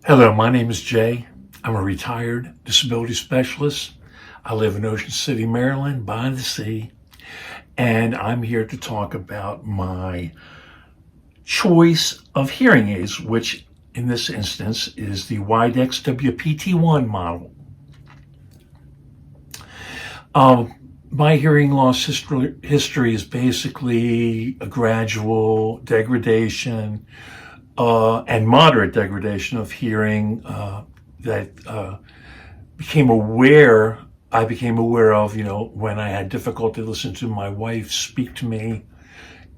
Hello, my name is Jay. I'm a retired disability specialist. I live in Ocean City, Maryland, by the sea, and I'm here to talk about my choice of hearing aids, which in this instance is the Widex WPT1 model. My hearing loss history is basically a gradual degradation and moderate degradation of hearing that I became aware of, when I had difficulty listening to my wife speak to me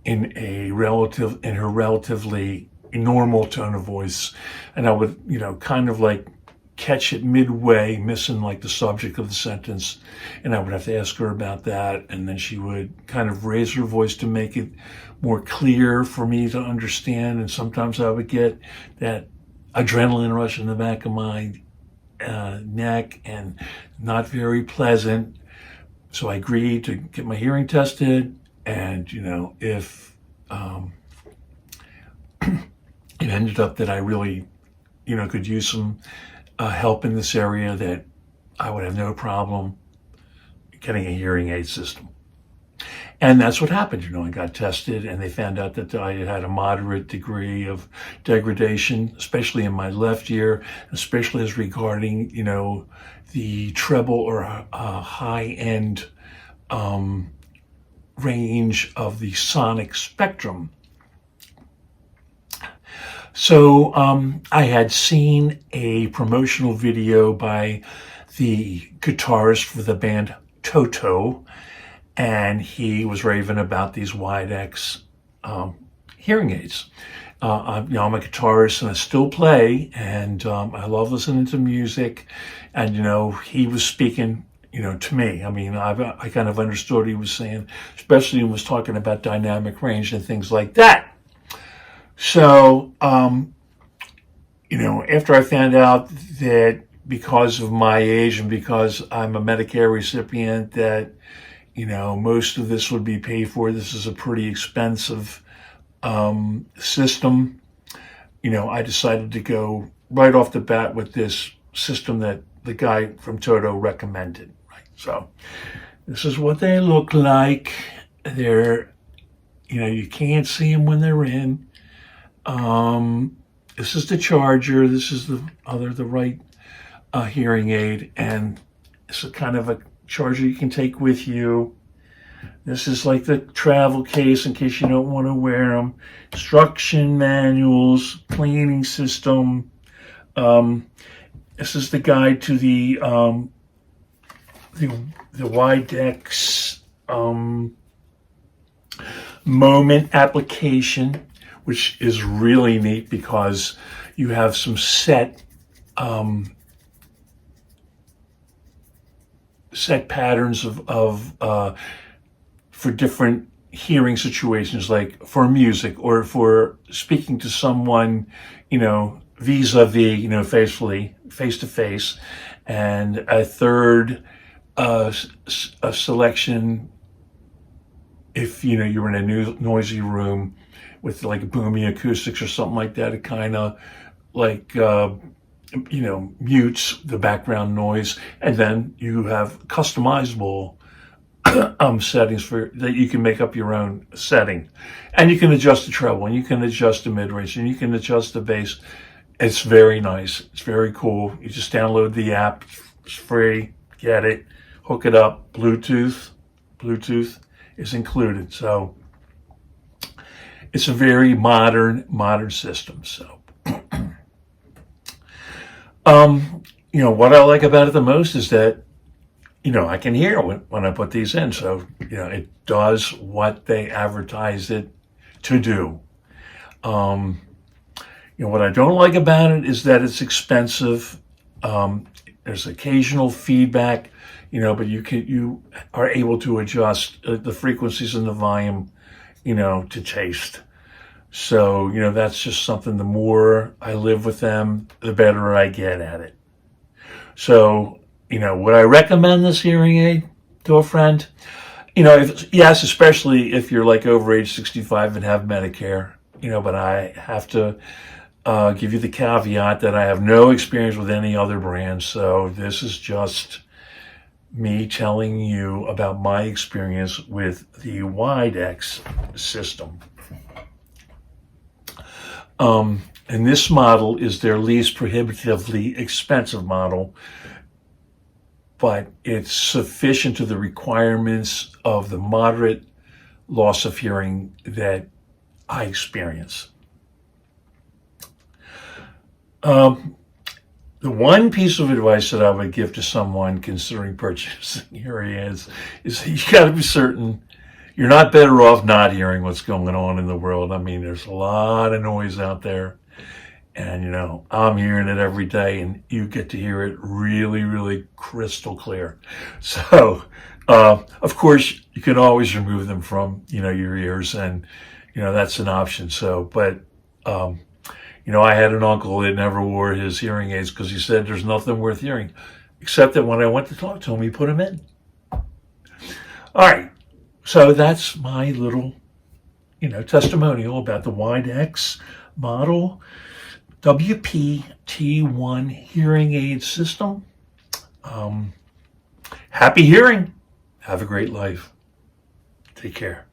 in her relatively normal tone of voice. And I would, kind of like catch it midway, missing like the subject of the sentence. And I would have to ask her about that. And then she would kind of raise her voice to make it more clear for me to understand. And sometimes I would get that adrenaline rush in the back of my neck, and not very pleasant. So I agreed to get my hearing tested. And, if it ended up that I really, could use some help in this area, that I would have no problem getting a hearing aid system. And that's what happened. I got tested and they found out that I had a moderate degree of degradation, especially in my left ear, especially as regarding, the treble or high end range of the sonic spectrum. So I had seen a promotional video by the guitarist for the band Toto, and he was raving about these Widex hearing aids. I'm a guitarist and I still play, and I love listening to music. And he was speaking, to me. I mean, I kind of understood what he was saying, especially when he was talking about dynamic range and things like that. So, after I found out that because of my age and because I'm a Medicare recipient, that most of this would be paid for. This is a pretty expensive system. I decided to go right off the bat with this system that the guy from Toto recommended. Right. So this is what they look like. They're, you can't see them when they're in. This is the charger. This is the right hearing aid, and it's a kind of a charger you can take with you. This is like the travel case in case you don't want to wear them. Instruction manuals, cleaning system. This is the guide to the Widex Moment application, which is really neat because you have some set patterns of for different hearing situations, like for music or for speaking to someone, vis-a-vis, face to face, and a third a selection if you're in a noisy room with like boomy acoustics or something like that. It kind of like mutes the background noise, and then you have customizable settings for that. You can make up your own setting, and you can adjust the treble, and you can adjust the mid-range, and you can adjust the bass. It's very nice. It's very cool. You just download the app. It's free. Get it. Hook it up. Bluetooth is included. So it's a very modern system. So what I like about it the most is that I can hear when I put these in. So it does what they advertise it to do. What I don't like about it is that it's expensive. There's occasional feedback, but you are able to adjust the frequencies and the volume, to taste. So, that's just something. The more I live with them, the better I get at it. So, would I recommend this hearing aid to a friend? Yes, especially if you're like over age 65 and have Medicare, but I have to give you the caveat that I have no experience with any other brand, so this is just me telling you about my experience with the Widex system. And this model is their least prohibitively expensive model, but it's sufficient to the requirements of the moderate loss of hearing that I experience. The one piece of advice that I would give to someone considering purchasing hearing aids is you got to be certain you're not better off not hearing what's going on in the world. I mean, there's a lot of noise out there, and I'm hearing it every day, and you get to hear it really, really crystal clear. So, of course, you can always remove them from your ears, and that's an option. So, but I had an uncle that never wore his hearing aids because he said there's nothing worth hearing, except that when I went to talk to him, he put them in. All right. So that's my little, testimonial about the Widex model WPT1 hearing aid system. Happy hearing. Have a great life. Take care.